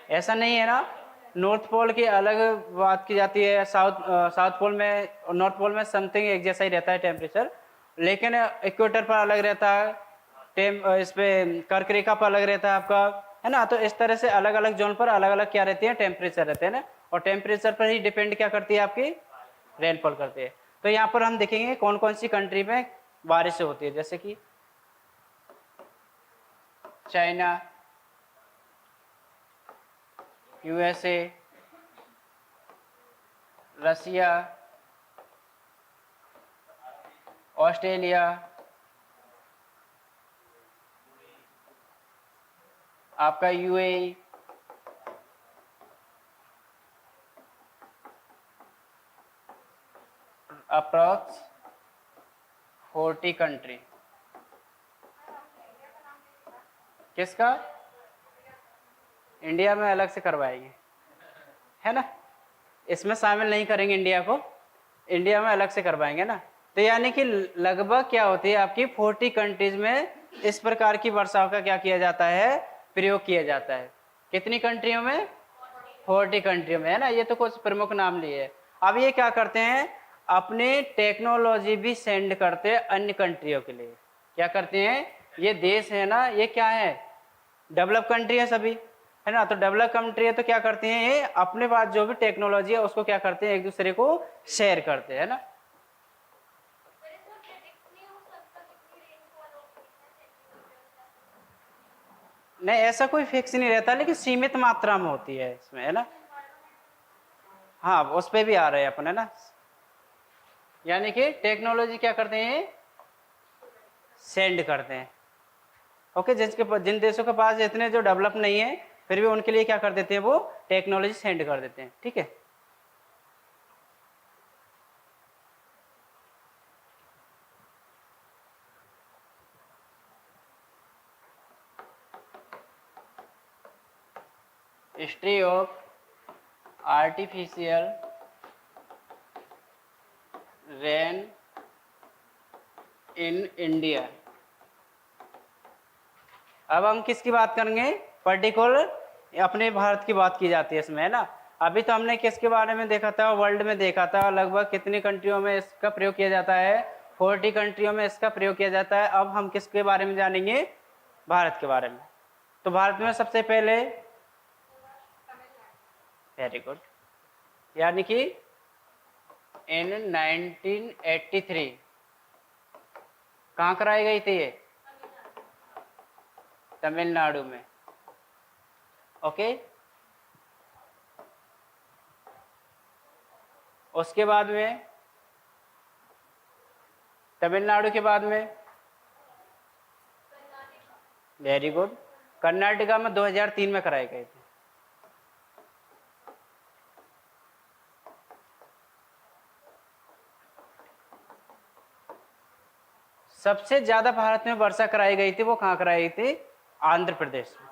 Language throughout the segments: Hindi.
ऐसा नहीं है ना, नॉर्थ पोल की अलग बात की जाती है, साउथ पोल में और नॉर्थ पोल में समथिंग एक जैसा ही रहता है टेम्परेचर, लेकिन इक्वेटर पर अलग रहता है, इस पे कर्क रेखा पर अलग रहता है आपका, है ना। तो इस तरह से अलग अलग जोन पर अलग अलग क्या रहती है, टेम्परेचर रहते हैं ना, और टेम्परेचर पर ही डिपेंड क्या करती है आपकी रेनफॉल करती है। तो यहाँ पर हम देखेंगे कौन कौन सी कंट्री में बारिश होती है, जैसे कि चाइना, यूएसए, रसिया, ऑस्ट्रेलिया, आपका यूएई, अप्रॉक्स 40 कंट्री। किसका? इंडिया में अलग से करवाएंगे, है ना, इसमें शामिल नहीं करेंगे इंडिया को, इंडिया में अलग से करवाएंगे ना। तो यानी कि लगभग क्या होती है आपकी 40 कंट्रीज में इस प्रकार की वर्षाओं का क्या किया जाता है, प्रयोग किया जाता है। कितनी कंट्रियों में? 40 कंट्रियों में, है ना। ये तो कुछ प्रमुख नाम लिए। अब ये क्या करते हैं, अपने टेक्नोलॉजी भी सेंड करते हैं अन्य कंट्रियों के लिए। क्या करते हैं, ये देश है ना, ये क्या है, डेवलप कंट्री है सभी, है ना। तो डेवलप कंट्री है तो क्या करती हैं, ये अपने पास जो भी टेक्नोलॉजी है उसको क्या करते हैं, एक दूसरे को शेयर करते हैं, है ना। नहीं, ऐसा कोई फिक्स नहीं रहता, लेकिन सीमित मात्रा में होती है इसमें, है ना। हाँ, उस पे भी आ रहे हैं अपन, है ना। यानी कि टेक्नोलॉजी क्या करते हैं, सेंड करते हैं। ओके, जिन देशों के पास इतने जो डेवलप नहीं है, फिर भी उनके लिए क्या कर देते हैं, वो टेक्नोलॉजी सेंड कर देते हैं, ठीक है। History of artificial rain in India. अब हम किसकी बात करेंगे, पर्टिकुलर अपने भारत की बात की जाती है इसमें, है ना। अभी तो हमने किसके बारे में देखा था, वर्ल्ड में देखा था, लगभग कितनी कंट्रियों में इसका प्रयोग किया जाता है, 40 कंट्रियों में इसका प्रयोग किया जाता है। अब हम किसके बारे में जानेंगे, भारत के बारे में। तो भारत में सबसे पहले, वेरी गुड, यानी कि इन 1983 कहाँ कराई गई थी ये, तमिलनाडु में। ओके, उसके बाद में तमिलनाडु के बाद में, वेरी गुड, कर्नाटका में 2003 में कराए गए थे। सबसे ज्यादा भारत में वर्षा कराई गई थी, वो कहाँ कराई गई थी, आंध्र प्रदेश में।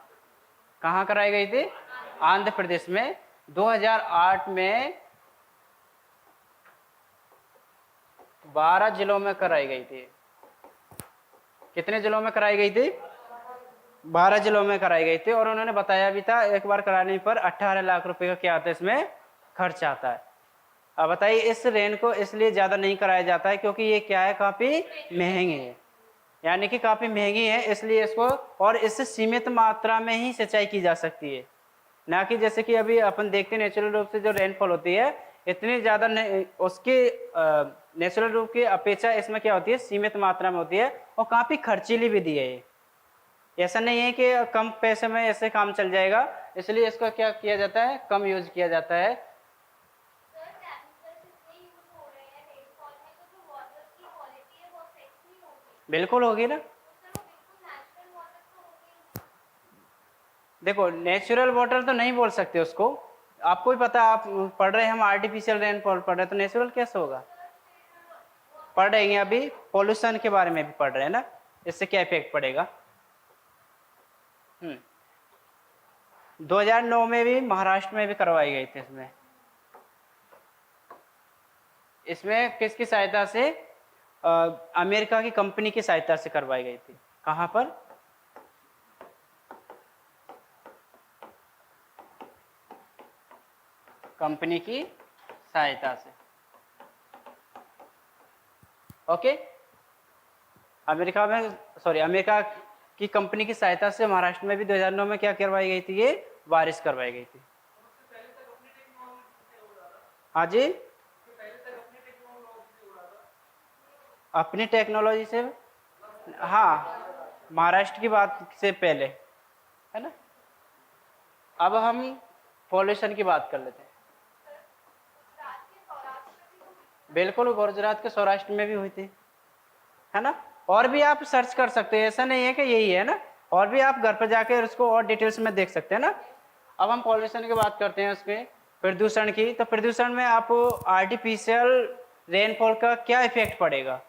कहाँ कराई गई थी, आंध्र प्रदेश में। 2008 में 12 जिलों में कराई गई थी। कितने जिलों में कराई गई थी, 12 जिलों में कराई गई थी। और उन्होंने बताया भी था, एक बार कराने पर 18 लाख रुपए का क्या आता है इसमें खर्च आता है। अब बताइए, इस रेन को इसलिए ज्यादा नहीं कराया जाता है क्योंकि ये क्या है, काफी महंगी है, यानी कि काफी महंगी है, इसलिए इसको, और इससे सीमित मात्रा में ही सिंचाई की जा सकती है, ना कि जैसे कि अभी अपन देखते हैं नेचुरल रूप से जो रेनफॉल होती है इतनी ज्यादा उसके नेचुरल रूप की अपेक्षा इसमें क्या होती है, सीमित मात्रा में होती है, और काफी खर्चीली विधि है ये। ऐसा नहीं है कि कम पैसे में ऐसे काम चल जाएगा, इसलिए इसका क्या किया जाता है, कम यूज किया जाता है। बिल्कुल होगी ना। देखो, नेचुरल वाटर तो नहीं बोल सकते उसको, आपको भी पता, आप पढ़ रहे हैं, हम आर्टिफिशियल रेनफॉल पढ़ रहे हैं, तो नेचुरल कैसे होगा। पढ़ रहे हैं अभी, पॉल्यूशन के बारे में भी पढ़ रहे हैं ना, इससे क्या इफेक्ट पड़ेगा। 2009 में भी महाराष्ट्र में भी करवाई गई थी। इसमें इसमें किसकी सहायता से, अमेरिका की कंपनी की सहायता से करवाई गई थी। कहाँ पर, कंपनी की सहायता से। ओके, अमेरिका की कंपनी की सहायता से महाराष्ट्र में भी 2009 में क्या करवाई गई थी, ये बारिश करवाई गई थी। हाँ जी, अपनी टेक्नोलॉजी से, हाँ, महाराष्ट्र की बात से पहले, है ना। अब हम पॉल्यूशन की बात कर लेते हैं। बिल्कुल, गुजरात के सौराष्ट्र में भी हुई थी, है ना। और भी आप सर्च कर सकते हैं, ऐसा नहीं है कि यही है ना, और भी आप घर पर जाकर उसको और डिटेल्स में देख सकते हैं ना। अब हम पॉल्यूशन की बात करते हैं, उसमें प्रदूषण की। तो प्रदूषण में आप आर्टिफिशियल रेनफॉल का क्या इफेक्ट पड़ेगा?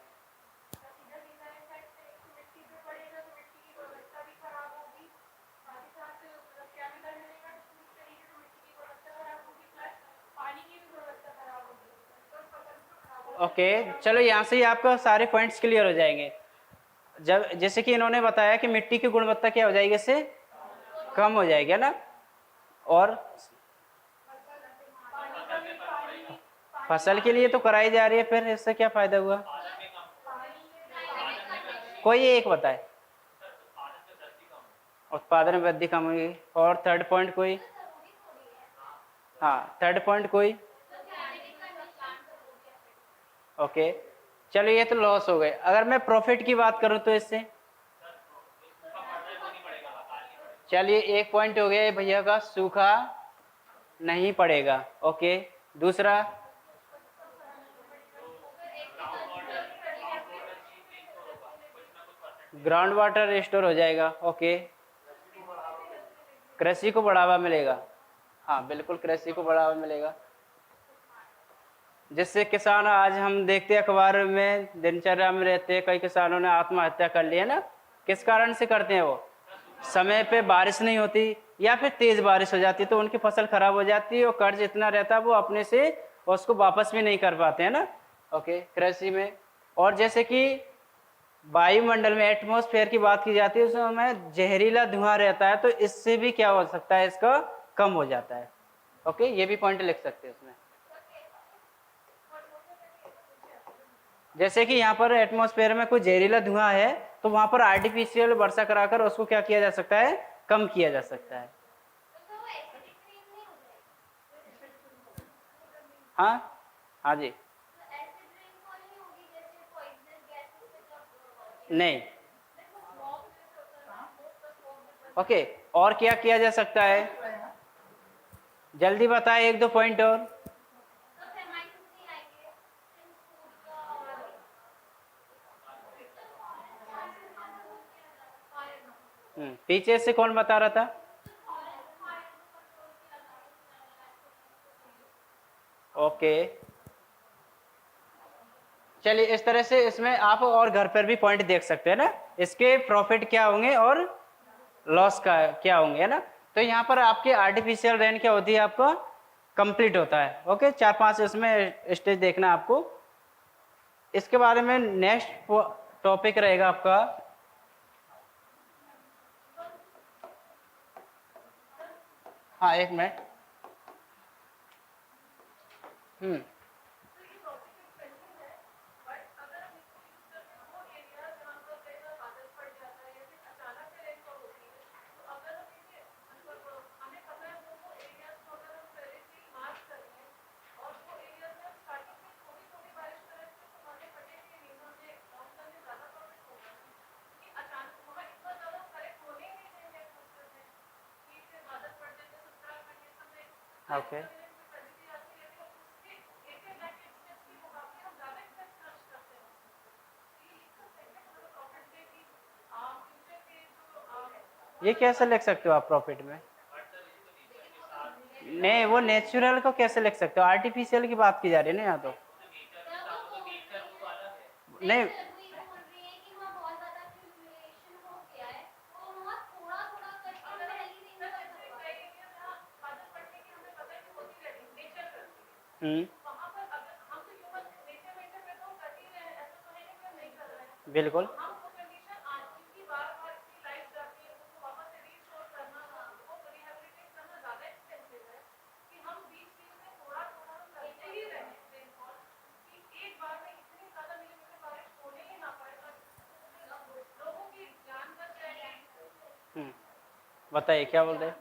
ओके, चलो यहाँ से ही आपका सारे पॉइंट्स क्लियर हो जाएंगे। जब जैसे कि इन्होंने बताया कि मिट्टी की गुणवत्ता क्या हो जाएगी, इससे कम हो जाएगी, है ना। और फसल के लिए तो कराई जा रही है, फिर इससे क्या फायदा हुआ? कोई एक बताए। उत्पादन में वृद्धि कम हुई। और थर्ड पॉइंट कोई? हाँ, थर्ड पॉइंट कोई? ओके, चलो ये तो लॉस हो गए। अगर मैं प्रॉफिट की बात करूं तो इससे, चलिए एक पॉइंट हो गया भैया का, सूखा नहीं पड़ेगा। ओके, दूसरा? ग्राउंड वाटर स्टोर हो जाएगा। ओके, कृषि को बढ़ावा मिलेगा। हाँ बिल्कुल, कृषि को बढ़ावा मिलेगा, जिससे किसान, आज हम देखते हैं अखबार में, दिनचर्या में रहते हैं, कई किसानों ने आत्महत्या कर ली है ना। किस कारण से करते हैं वो? समय पे बारिश नहीं होती, या फिर तेज बारिश हो जाती तो उनकी फसल खराब हो जाती है, और कर्ज इतना रहता है वो अपने से उसको वापस भी नहीं कर पाते हैं ना। ओके, कृषि में। और जैसे कि वायुमंडल में एटमॉस्फेयर की बात की जाती है, उसमें जहरीला धुआं रहता है, तो इससे भी क्या हो सकता है, इसका कम हो जाता है। ओके, ये भी पॉइंट लिख सकते हैं उसमें। जैसे कि यहाँ पर एटमॉस्फेयर में कोई जहरीला धुआं है, तो वहां पर आर्टिफिशियल वर्षा कराकर उसको क्या किया जा सकता है, कम किया जा सकता है। हाँ, हाँ जी। नहीं। ओके, और क्या किया जा सकता है? जल्दी बताए, एक दो पॉइंट और। पीछे से कौन बता रहा था? ओके, चलिए इस तरह से इसमें आप और घर पर भी पॉइंट देख सकते हैं ना, इसके प्रॉफिट क्या होंगे और लॉस का क्या होंगे, है ना। तो यहाँ पर आपके आर्टिफिशियल रेन क्या होती है, आपका कंप्लीट होता है। ओके, 4-5 इसमें स्टेज देखना आपको। इसके बारे में नेक्स्ट टॉपिक रहेगा आपका, हाँ एक मिनट। ओके, ये कैसे लिख सकते हो आप प्रॉफिट में? नहीं, वो नेचुरल को कैसे लिख सकते हो, आर्टिफिशियल की बात की जा रही है ना यहाँ तो। नहीं, बिल्कुल। बताइए क्या बोल रहे हैं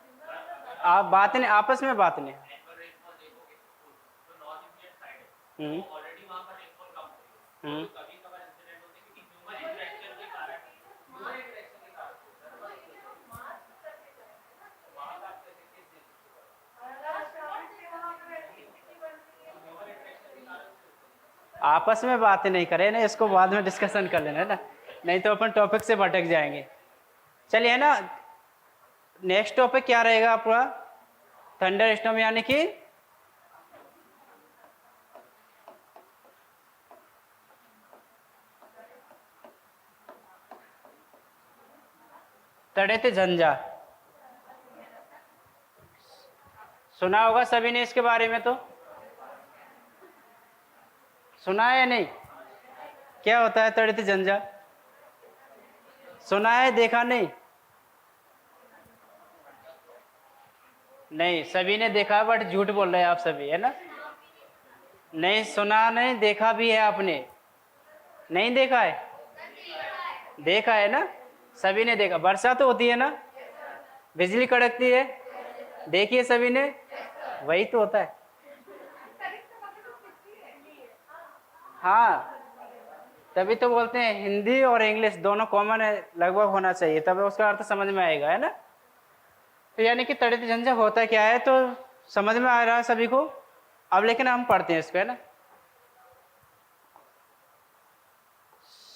आप? बात नहीं, आपस में बात नहीं। हम्म हम्म आपस में बातें नहीं करें ना, इसको बाद में डिस्कशन कर लेना है ना, नहीं तो अपन टॉपिक से भटक जाएंगे। चलिए है ना, नेक्स्ट टॉपिक क्या रहेगा आपका? थंडर स्टॉर्म यानी कि तड़ेते झंझा। सुना होगा सभी ने इसके बारे में, तो सुना है या नहीं? क्या होता है तड़ेते झंझा? सुना है, देखा नहीं? नहीं, सभी ने देखा बट झूठ बोल रहे हैं आप सभी, है ना? नहीं सुना, नहीं देखा भी है आपने? नहीं देखा है? देखा है ना, सभी ने देखा। बरसात तो होती है ना, बिजली कड़कती है, देखिए सभी ने, वही तो होता है। हाँ, तभी तो बोलते हैं हिंदी और इंग्लिश दोनों कॉमन है, लगभग होना चाहिए, तब उसका अर्थ समझ में आएगा, है ना? तो यानी कि तड़ित झंझा होता क्या है, तो समझ में आ रहा है सभी को। अब लेकिन हम पढ़ते हैं इसको, है ना।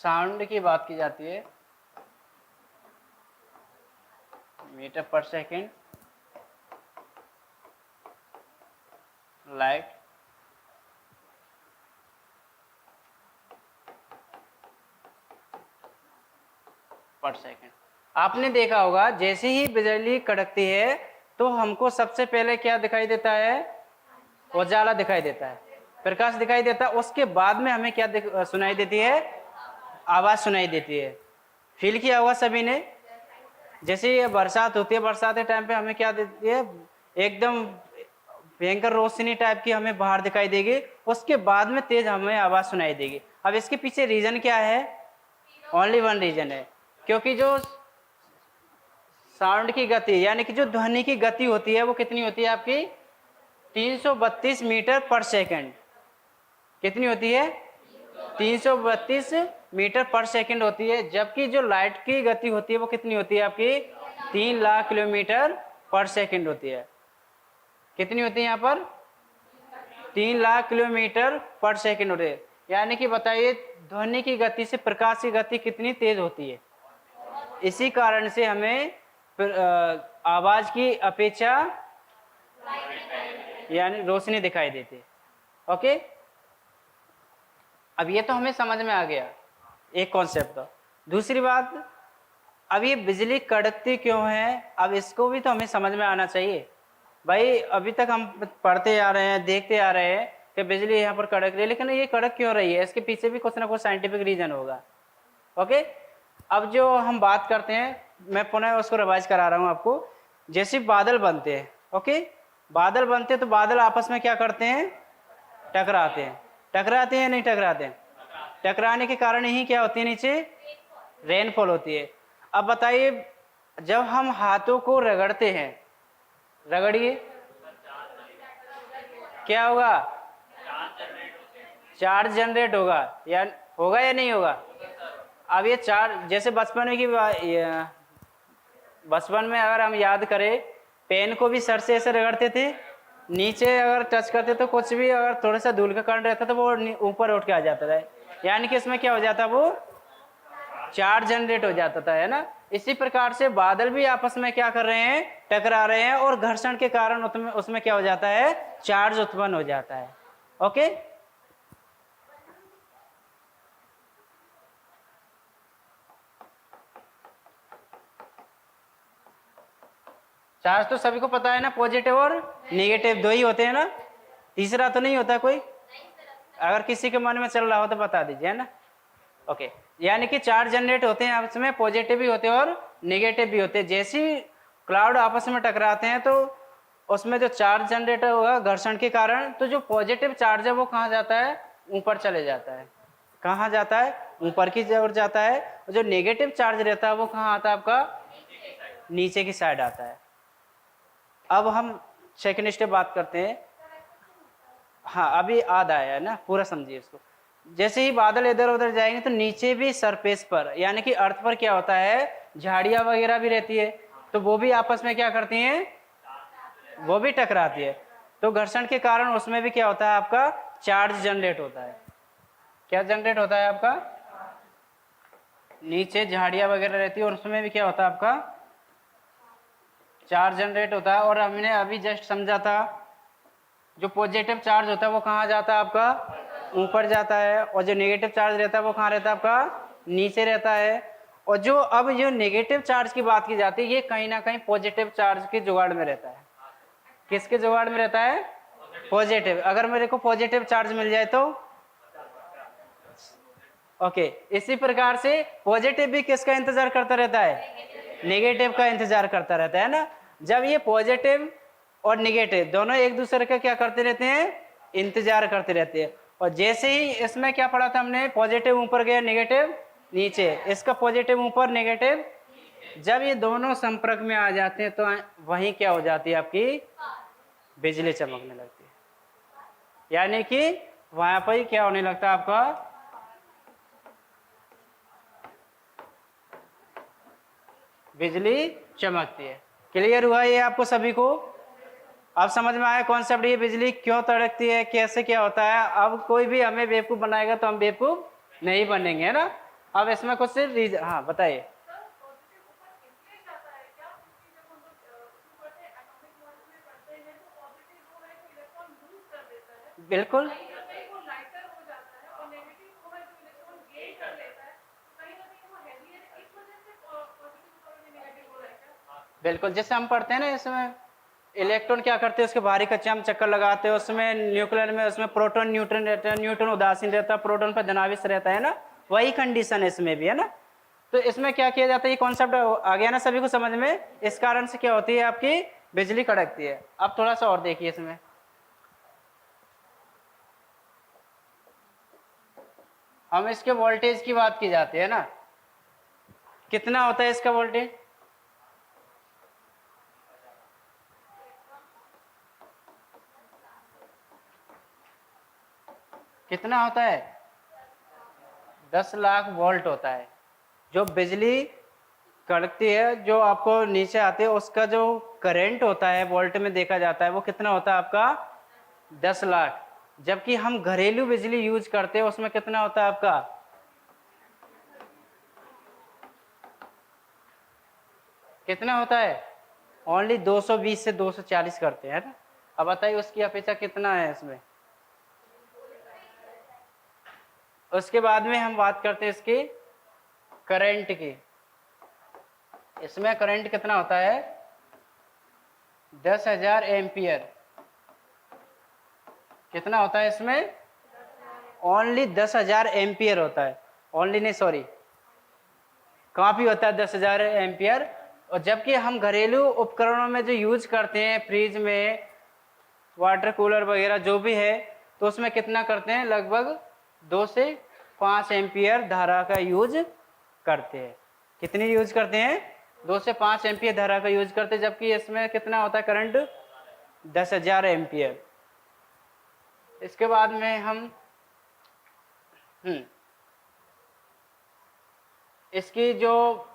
साउंड की बात की जाती है, मीटर पर सेकेंड, लाइट पर सेकेंड। आपने देखा होगा जैसे ही बिजली कड़कती है तो हमको सबसे पहले क्या दिखाई देता है? उजाला दिखाई देता है, प्रकाश दिखाई देता है। उसके बाद में हमें क्या सुनाई देती है? आवाज सुनाई देती है। फील किया होगा सभी ने, जैसे ये बरसात होती है, बरसात के टाइम पे हमें क्या देती है? एकदम भयंकर रोशनी टाइप की हमें बाहर दिखाई देगी, उसके बाद में तेज हमें आवाज सुनाई देगी। अब इसके पीछे रीजन क्या है? ओनली वन रीजन है, क्योंकि जो साउंड की गति यानी कि जो ध्वनि की गति होती है वो कितनी होती है आपकी? 332 मीटर पर सेकंड। कितनी होती है? 332 मीटर पर सेकंड होती है। जबकि जो लाइट की गति होती है वो कितनी होती है आपकी? 3 लाख किलोमीटर पर सेकंड होती है। कितनी होती है यहाँ पर? 3 लाख किलोमीटर पर सेकंड होती है। यानी कि बताइए ध्वनि की गति से प्रकाश की गति कितनी तेज होती है। इसी कारण से हमें आवाज की अपेक्षा यानी रोशनी दिखाई देती है। ओके, अब ये तो हमें समझ में आ गया एक कॉन्सेप्ट। तो दूसरी बात, अब ये बिजली कड़कती क्यों है, अब इसको भी तो हमें समझ में आना चाहिए भाई। अभी तक हम पढ़ते आ रहे हैं, देखते आ रहे हैं कि बिजली यहाँ पर कड़क रही है, लेकिन ये कड़क क्यों रही है? इसके पीछे भी कुछ ना कुछ साइंटिफिक रीजन होगा। ओके, अब जो हम बात करते हैं, मैं पुनः उसको रिवाइज करा रहा हूँ आपको। जैसे बादल बनते हैं, ओके, बादल बनते हैं तो बादल आपस में क्या करते हैं? टकराते हैं। टकराते हैं नहीं टकराते हैं? टकराने के कारण ही क्या होती है? नीचे रेनफॉल होती है। अब बताइए जब हम हाथों को रगड़ते हैं, रगड़िए, क्या होगा? चार्ज जनरेट होगा, या होगा या नहीं होगा? अब ये चार्ज, जैसे बचपन में अगर हम याद करें, पेन को भी सर से ऐसे रगड़ते थे, नीचे अगर टच करते तो कुछ भी अगर थोड़ा सा धूल का कण रहता तो वो ऊपर उठ के आ जाता था, यानी कि इसमें क्या हो जाता, वो चार्ज जनरेट हो जाता था, है ना। इसी प्रकार से बादल भी आपस में क्या कर रहे हैं? टकरा रहे हैं, और घर्षण के कारण उसमें क्या हो जाता है? चार्ज उत्पन्न हो जाता है। ओके, चार्ज तो सभी को पता है ना, पॉजिटिव और नेगेटिव दो ही होते हैं ना, तीसरा तो नहीं होता कोई। अगर किसी के मन में चल रहा हो तो बता दीजिए, है ना। ओके, यानी कि चार्ज जनरेट होते हैं आपस में, पॉजिटिव भी होते हैं और नेगेटिव भी होते हैं। जैसे ही क्लाउड आपस में टकराते हैं तो उसमें जो चार्ज जनरेट होगा घर्षण के कारण, तो जो पॉजिटिव चार्ज है वो कहाँ जाता है? ऊपर चले जाता है। कहाँ जाता है? ऊपर की ओर जाता है। और जो नेगेटिव चार्ज रहता है वो कहाँ आता है आपका? नीचे की साइड आता है। अब हम सेकंड स्टेप बात करते हैं। हाँ अभी आधा है ना, पूरा समझिए इसको। जैसे ही बादल इधर उधर जाएंगे तो नीचे भी सरफेस पर यानी कि अर्थ पर क्या होता है, झाड़ियां वगैरह भी रहती है, तो वो भी आपस में क्या करती हैं, वो भी टकराती है। तो घर्षण के कारण उसमें भी क्या होता है, आपका चार्ज जनरेट होता है। क्या जनरेट होता है आपका, नीचे झाड़ियां वगैरह रहती है और उसमें भी क्या होता है आपका चार्ज जनरेट होता है। और हमने अभी जस्ट समझा था जो पॉजिटिव चार्ज होता है वो कहाँ जाता है आपका, ऊपर जाता है, और जो नेगेटिव चार्ज रहता है वो कहाँ रहता है आपका, नीचे रहता है। और जो अब जो नेगेटिव चार्ज की बात की जाती है ये कहीं ना कहीं पॉजिटिव चार्ज के जुगाड़ में रहता है। किसके जुगाड़ में रहता है, पॉजिटिव। अगर मेरे को पॉजिटिव चार्ज मिल जाए तो ओके। इसी प्रकार से पॉजिटिव भी किसका इंतजार करता रहता है, नेगेटिव का इंतजार करता रहता है ना। जब ये पॉजिटिव और नेगेटिव दोनों एक दूसरे का क्या करते रहते हैं, इंतजार करते रहते हैं। और जैसे ही इसमें क्या पढ़ा था हमने, पॉजिटिव ऊपर गया नेगेटिव नीचे, इसका पॉजिटिव ऊपर नेगेटिव, जब ये दोनों संपर्क में आ जाते हैं तो वहीं क्या हो जाती है, आपकी बिजली चमकने लगती है। यानी कि वहां पर ही क्या होने लगता है, आपका बिजली चमकती है। क्लियर हुआ ये आपको सभी को, अब समझ में आया कॉन्सेप्ट, ये बिजली क्यों तड़कती है, कैसे क्या होता है। अब कोई भी हमें बेवकूफ बनाएगा तो हम बेवकूफ नहीं बनेंगे, है ना। अब इसमें कुछ रीजन, हाँ बताइए। बिल्कुल बिल्कुल, जैसे हम पढ़ते हैं ना इसमें इलेक्ट्रॉन क्या करते हैं, उसके बाहरी कच्चे हम चक्कर लगाते हैं, उसमें न्यूक्लियर में उसमें प्रोटॉन न्यूट्रॉन रहता है, न्यूट्रॉन उदासीन रहता है, प्रोटॉन पर धनावेश रहता है ना, वही कंडीशन है इसमें भी, है ना। तो इसमें क्या किया जाता है, ये कॉन्सेप्ट आ गया ना सभी को समझ में। इस कारण से क्या होती है, आपकी बिजली कड़कती है। अब थोड़ा सा और देखिए इसमें, हम इसके वोल्टेज की बात की जाती है ना, कितना होता है इसका वोल्टेज, कितना होता है, 10 लाख वोल्ट होता है। जो बिजली कड़कती है, जो आपको नीचे आती है, उसका जो करंट होता है वोल्ट में देखा जाता है वो कितना होता है आपका 10 लाख। जबकि हम घरेलू बिजली यूज करते हैं उसमें कितना होता है आपका, कितना होता है, ओनली 220 से 240 करते हैं ना। अब बताइए उसकी अपेक्षा कितना है इसमें। उसके बाद में हम बात करते हैं इसकी करंट की। इसमें करंट कितना होता है, 10,000 एम्पियर। कितना होता है इसमें, ओनली 10,000 एम्पियर होता है। ओनली नहीं, सॉरी, काफी होता है 10,000 एम्पियर। और जबकि हम घरेलू उपकरणों में जो यूज करते हैं, फ्रिज में, वाटर कूलर वगैरह जो भी है, तो उसमें कितना करते हैं, लगभग 2 से 5 एम्पियर धारा का यूज करते हैं। कितनी यूज करते हैं, 2 से 5 एम्पियर धारा का यूज करते हैं। जबकि इसमें कितना होता है करंट, 10,000 एम्पियर। इसके बाद में हम इसकी जो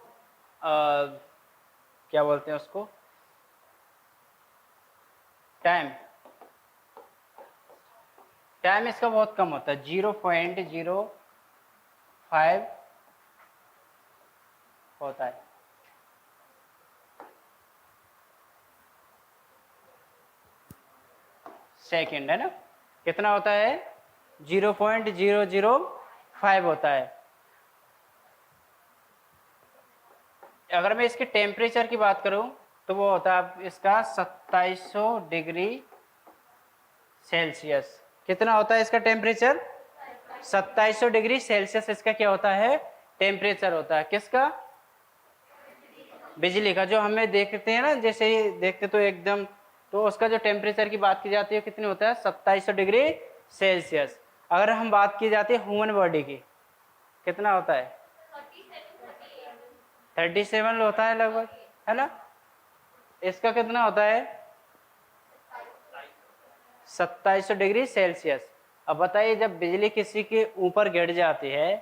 क्या बोलते हैं उसको, टाइम इसका बहुत कम होता है, 0.05 होता है। सेकंड, है ना। कितना होता है, 0.005 होता है। अगर मैं इसके टेम्परेचर की बात करूं तो वो होता है इसका 2700 डिग्री सेल्सियस। कितना होता है इसका टेम्परेचर, 2700 डिग्री सेल्सियस इसका क्या होता है, टेम्परेचर होता है। किसका, बिजली का। जो हमें देखते हैं ना, जैसे ही देखते तो एकदम, तो उसका जो टेम्परेचर की बात की जाती है कितनी होता है, 2700 डिग्री सेल्सियस। अगर हम बात की जाती है ह्यूमन बॉडी की, कितना होता है, 37 होता है लगभग, है ना। इसका कितना होता है 2700 डिग्री सेल्सियस। अब बताइए जब बिजली किसी के ऊपर गिर जाती है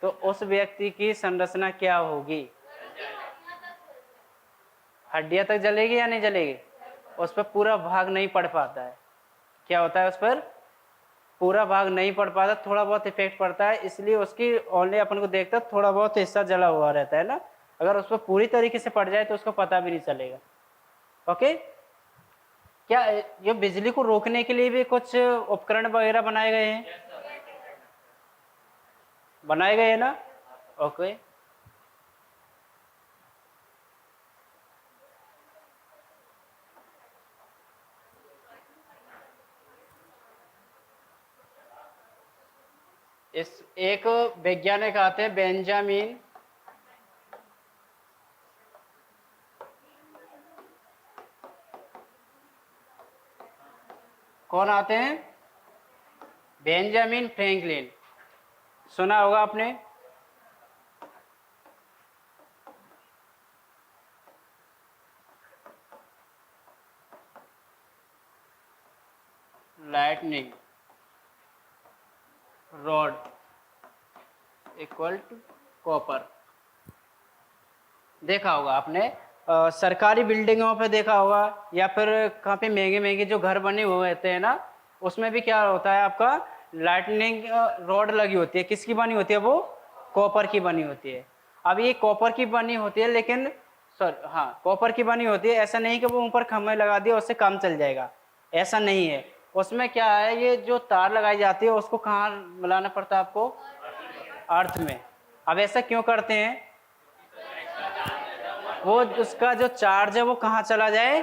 तो उस व्यक्ति की संरचना क्या होगी? हड्डियां तक जलेगी या नहीं जलेगी? उस पर पूरा भाग नहीं पड़ पाता है। क्या होता है, उस पर पूरा भाग नहीं पड़ पाता, थोड़ा बहुत इफेक्ट पड़ता है, इसलिए उसकी ओनली अपन को देखता थोड़ा बहुत हिस्सा जला हुआ रहता है ना। अगर उस पर पूरी तरीके से पड़ जाए तो उसको पता भी नहीं चलेगा। ओके, क्या ये बिजली को रोकने के लिए भी कुछ उपकरण वगैरह बनाए गए हैं? बनाए गए हैं ना। ओके, इस एक वैज्ञानिक आते हैं बेंजामिन कौन आते हैं? बेंजामिन फ्रैंकलिन, सुना होगा आपने। Lightning rod equal to copper, देखा होगा आपने। सरकारी बिल्डिंगों पे देखा होगा, या फिर काफ़ी महंगे महंगे जो घर बने हुए होते हैं ना, उसमें भी क्या होता है आपका लाइटनिंग रॉड लगी होती है। किसकी बनी होती है वो? कॉपर की बनी होती है। अब ये कॉपर की बनी होती है, लेकिन सॉरी हाँ कॉपर की बनी होती है। ऐसा नहीं कि वो ऊपर खम्भे लगा दिया उससे काम चल जाएगा, ऐसा नहीं है। उसमें क्या है, ये जो तार लगाई जाती है उसको कहाँ मिलाना पड़ता है आपको? अर्थ में। अब ऐसा क्यों करते हैं? वो उसका जो चार्ज है वो कहाँ चला जाए?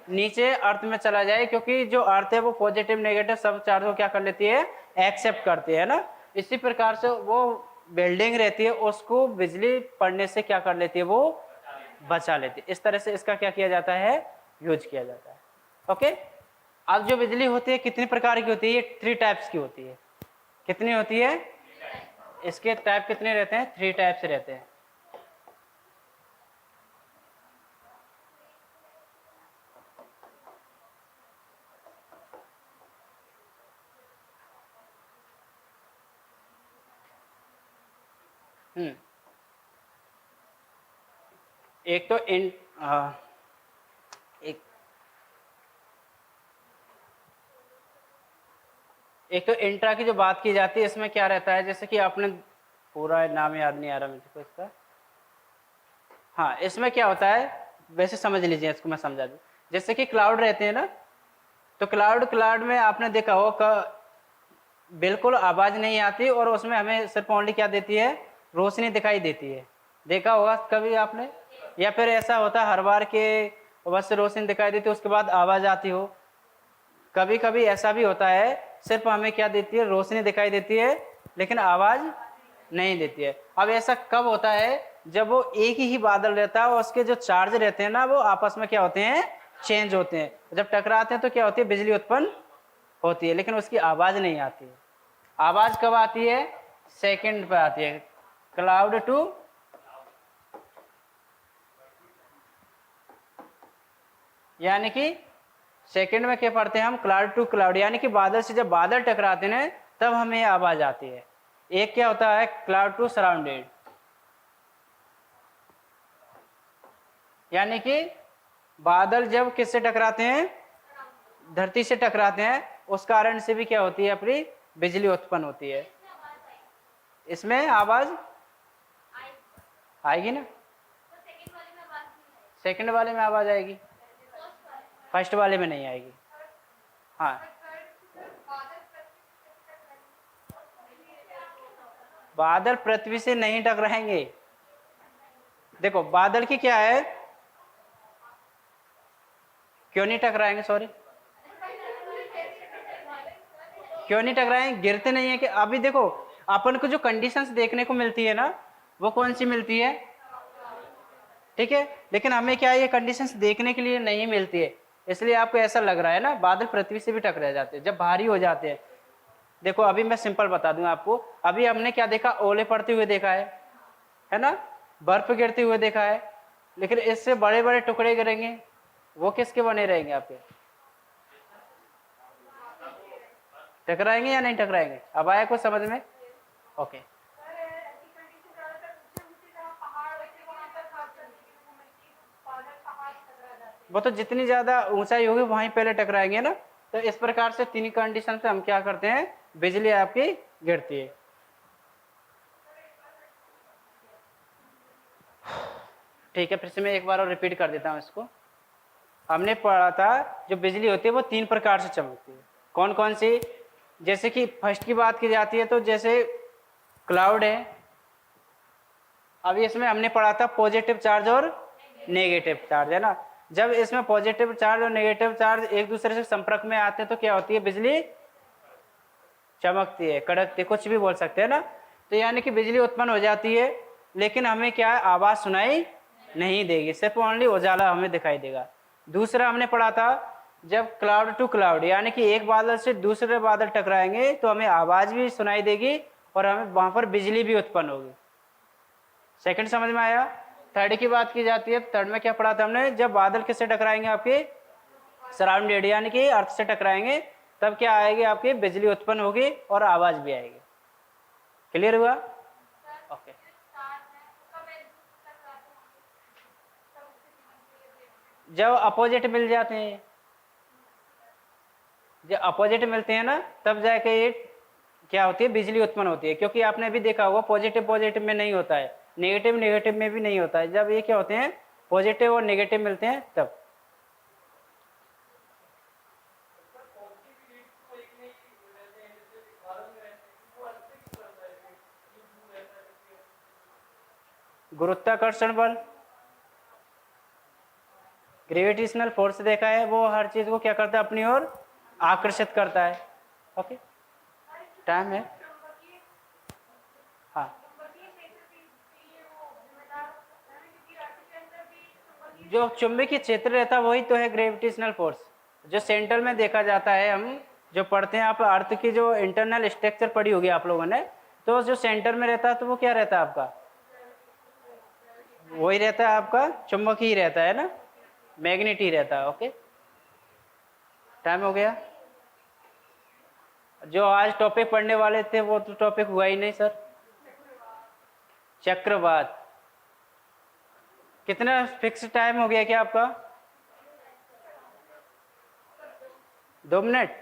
नीचे अर्थ में चला जाए, क्योंकि जो अर्थ है वो पॉजिटिव नेगेटिव सब चार्ज को क्या कर लेती है? एक्सेप्ट करती है ना। इसी प्रकार से वो बिल्डिंग रहती है उसको बिजली पड़ने से क्या कर लेती है? वो बचा लेती है। इस तरह से इसका क्या किया जाता है? यूज किया जाता है। ओके, अब जो बिजली होती है कितनी प्रकार की होती है? 3 टाइप्स की होती है। कितनी होती है? इसके टाइप कितने रहते हैं? 3 टाइप्स रहते हैं। एक तो एक तो इंट्रा की जो बात की जाती है, इसमें क्या रहता है, जैसे कि आपने पूरा नाम याद नहीं आ रहा मुझे को इसका। हाँ, इसमें क्या होता है वैसे समझ लीजिए, इसको मैं समझा दूँ। जैसे कि क्लाउड रहते हैं ना, तो क्लाउड में आपने देखा हो बिल्कुल आवाज नहीं आती, और उसमें हमें सिर्फ ओनली क्या देती है? रोशनी दिखाई देती है। देखा होगा कभी आपने? या फिर ऐसा होता है हर बार के बस रोशनी दिखाई देती है उसके बाद आवाज आती हो? कभी कभी ऐसा भी होता है सिर्फ हमें क्या देती है? रोशनी दिखाई देती है लेकिन आवाज नहीं देती है। अब ऐसा कब होता है? जब वो एक ही बादल रहता है और उसके जो चार्ज रहते हैं ना वो आपस में क्या होते हैं? चेंज होते हैं। जब टकराते हैं तो क्या होती है? बिजली उत्पन्न होती है, लेकिन उसकी आवाज नहीं आती है। आवाज कब आती है? सेकंड पे आती है। क्लाउड टू यानी कि सेकंड में क्या पढ़ते हैं हम? क्लाउड टू क्लाउड, यानी कि बादल से जब बादल टकराते हैं तब हमें आवाज आती है। एक क्या होता है? क्लाउड टू सराउंडेड, यानी कि बादल जब किससे टकराते हैं? धरती से टकराते हैं, उस कारण से भी क्या होती है? अपनी बिजली उत्पन्न होती है। इसमें आवाज आएगी ना? सेकंड वाले में आवाज आएगी, फर्स्ट वाले में नहीं आएगी। हाँ, बादल पृथ्वी से नहीं टकराएंगे। देखो बादल की क्या है, क्यों नहीं टकराएंगे? सॉरी, क्यों नहीं टकराएंगे? गिरते नहीं है कि अभी देखो अपन को जो कंडीशंस देखने को मिलती है ना वो कौन सी मिलती है? ठीक है, लेकिन हमें क्या ये कंडीशंस देखने के लिए नहीं मिलती है, इसलिए आपको ऐसा लग रहा है ना बादल पृथ्वी से भी टकरा जाते हैं जब भारी हो जाते हैं। देखो अभी मैं सिंपल बता दूं आपको, अभी हमने क्या देखा? ओले पड़ते हुए देखा है ना? बर्फ गिरते हुए देखा है, लेकिन इससे बड़े बड़े टुकड़े गिरेंगे वो किसके बने रहेंगे आपके? टकराएंगे या नहीं टकराएंगे? अब आया कुछ समझ में? ओके। वो तो जितनी ज्यादा ऊंचाई होगी वहीं पहले टकराएंगे ना। तो इस प्रकार से तीन कंडीशन से हम क्या करते हैं, बिजली आपकी गिरती है। ठीक है, फिर से मैं एक बार और रिपीट कर देता हूँ इसको। हमने पढ़ा था जो बिजली होती है वो तीन प्रकार से चमकती है। कौन कौन सी? जैसे कि फर्स्ट की बात की जाती है तो जैसे क्लाउड है। अभी इसमें हमने पढ़ा था पॉजिटिव चार्ज और नेगेटिव चार्ज, है ना। जब इसमें पॉजिटिव चार्ज और नेगेटिव चार्ज एक दूसरे से संपर्क में आते हैं तो क्या होती है, बिजली चमकती है, कड़कती है, कुछ भी बोल सकते हैं ना। तो यानी कि बिजली उत्पन्न हो जाती है, लेकिन हमें क्या आवाज सुनाई नहीं देगी, सिर्फ ओनली उजाला हमें दिखाई देगा। दूसरा हमने पढ़ा था जब क्लाउड टू क्लाउड यानी कि एक बादल से दूसरे बादल टकराएंगे तो हमें आवाज भी सुनाई देगी और हमें वहां पर बिजली भी उत्पन्न होगी। सेकंड समझ में आया। थर्ड की बात की जाती है, थर्ड में क्या पढ़ा था हमने, जब बादल किससे टकराएंगे, आपके सराउंडेड यानी कि अर्थ से टकराएंगे, तब क्या आएगी, आपकी बिजली उत्पन्न होगी और आवाज भी आएगी। क्लियर हुआ? ओके। जब अपोजिट मिल जाते हैं, जब अपोजिट मिलते हैं ना, तब जाके ये क्या होती है, बिजली उत्पन्न होती है। क्योंकि आपने भी देखा होगा पॉजिटिव पॉजिटिव में नहीं होता है, नेगेटिव नेगेटिव में भी नहीं होता है। जब ये क्या होते हैं, पॉजिटिव और नेगेटिव मिलते हैं तब। गुरुत्वाकर्षण बल, ग्रेविटेशनल फोर्स देखा है, वो हर चीज को क्या करता है, अपनी ओर आकर्षित करता है। ओके, टाइम है। हाँ, जो चुंबकीय क्षेत्र रहता है वही तो है ग्रेविटेशनल फोर्स, जो सेंटर में देखा जाता है। हम जो पढ़ते हैं, आप अर्थ की जो इंटरनल स्ट्रक्चर पढ़ी होगी आप लोगों ने, तो जो सेंटर में रहता है तो वो क्या रहता है आपका, वही रहता है आपका चुंबक ही रहता है ना, मैग्नेट ही रहता है। ओके, टाइम हो गया। जो आज टॉपिक पढ़ने वाले थे वो तो टॉपिक हुआ ही नहीं सर। चक्रवात, कितना फिक्स टाइम हो गया क्या आपका? 2 मिनट,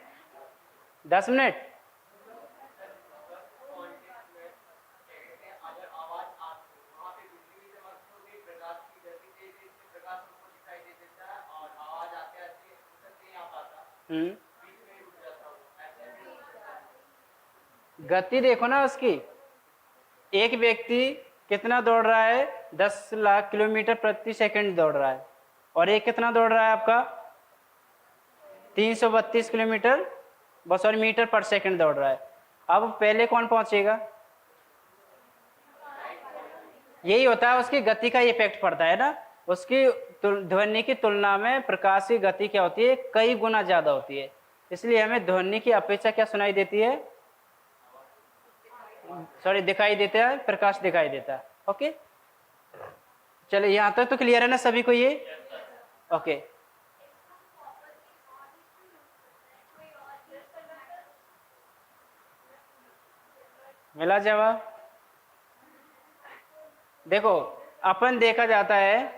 10 मिनट? गति देखो ना उसकी। एक व्यक्ति कितना दौड़ रहा है, 10 लाख किलोमीटर प्रति सेकंड दौड़ रहा है, और एक कितना दौड़ रहा है आपका, 332 किलोमीटर सॉरी मीटर पर सेकंड दौड़ रहा है। अब पहले कौन पहुंचेगा? यही होता है, उसकी गति का इफेक्ट पड़ता है ना। उसकी ध्वनि की तुलना में प्रकाश की गति क्या होती है, कई गुना ज्यादा होती है। इसलिए हमें ध्वनि की अपेक्षा क्या सुनाई देती है, सॉरी दिखाई देता है, प्रकाश दिखाई देता है। ओके, चलिए यहां तक तो क्लियर है ना सभी को ये? ओके, मिला जवाब? देखो, अपन देखा जाता है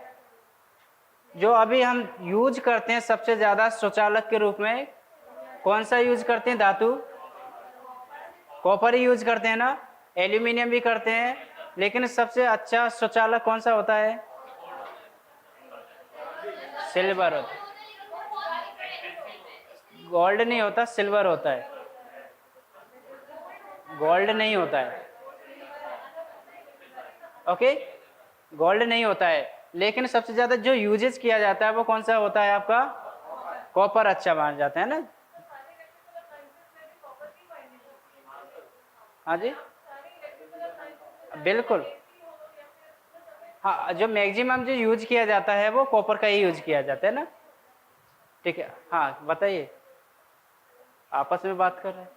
जो अभी हम यूज करते हैं सबसे ज्यादा शौचालय के रूप में, कौन सा यूज करते हैं, धातु कॉपर ही यूज करते हैं ना, एल्यूमिनियम भी करते हैं, लेकिन सबसे अच्छा शौचालय कौन सा होता है? सिल्वर होता है। गोल्ड नहीं होता, सिल्वर होता है, गोल्ड नहीं होता है। ओके, गोल्ड नहीं होता है, लेकिन सबसे ज्यादा जो यूजेस किया जाता है वो कौन सा होता है आपका? कॉपर अच्छा माना जाता है ना। हाँ जी, बिल्कुल। हाँ, जो मैक्सिमम जो यूज किया जाता है वो कॉपर का ही यूज किया जाता है ना। ठीक है, हाँ बताइए, आपस में बात कर रहे हैं।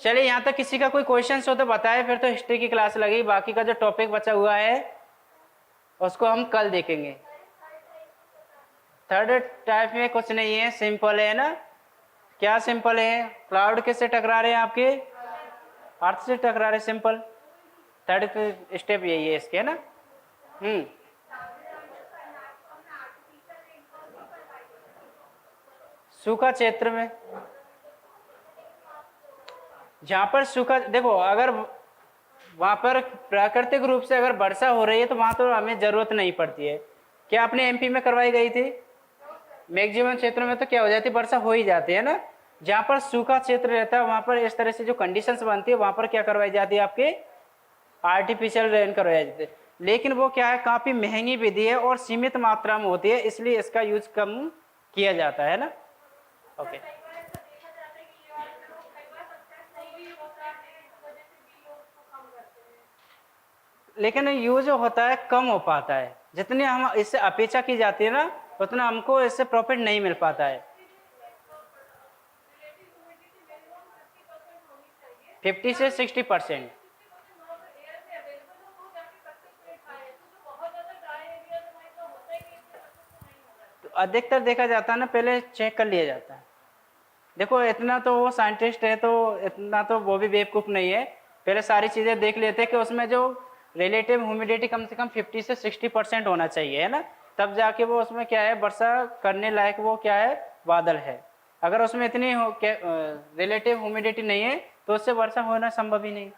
चलिए, यहाँ तक किसी का कोई क्वेश्चन हो तो बताए, फिर तो हिस्ट्री की क्लास लगी। बाकी का जो टॉपिक बचा हुआ है उसको हम कल देखेंगे। थर्ड टाइप में कुछ नहीं है, सिंपल है ना। क्या सिंपल है? क्लाउड किससे टकरा रहे हैं आपके? अर्थ से टकरा रहे, सिंपल। थर्ड स्टेप यही है इसके, है ना। सूखा क्षेत्र में, जहां पर सूखा, देखो अगर वहां पर प्राकृतिक रूप से अगर वर्षा हो रही है तो वहां तो हमें जरूरत नहीं पड़ती है। क्या आपने एमपी में करवाई गई थी? मैक्सिमम क्षेत्रों में तो क्या हो जाती है, वर्षा हो ही जाती है ना। जहां पर सूखा क्षेत्र रहता है वहां पर इस तरह से जो कंडीशंस बनती है वहां पर क्या करवाई जाती है, आपके आर्टिफिशियल रेन करवाई जाती है। लेकिन वो क्या है, काफी महंगी विधि है और सीमित मात्रा में होती है, इसलिए इसका यूज कम किया जाता है ना। ओके। लेकिन यूज होता है, कम हो पाता है। जितनी हम इससे अपेक्षा की जाती है ना उतना हमको इससे प्रॉफिट नहीं मिल पाता है। 50 से 60%। तो अधिकतर देखा जाता है ना, पहले चेक कर लिया जाता है। देखो इतना तो वो साइंटिस्ट है तो इतना तो वो भी बेवकूफ़ नहीं है, पहले सारी चीज़ें देख लेते हैं कि उसमें जो रिलेटिव ह्यूमिडिटी कम से कम 50 से 60% होना चाहिए, है ना। तब जाके वो उसमें क्या है, वर्षा करने लायक वो क्या है, बादल है। अगर उसमें इतनी रिलेटिव ह्यूमिडिटी नहीं है तो उससे वर्षा होना संभव ही नहीं।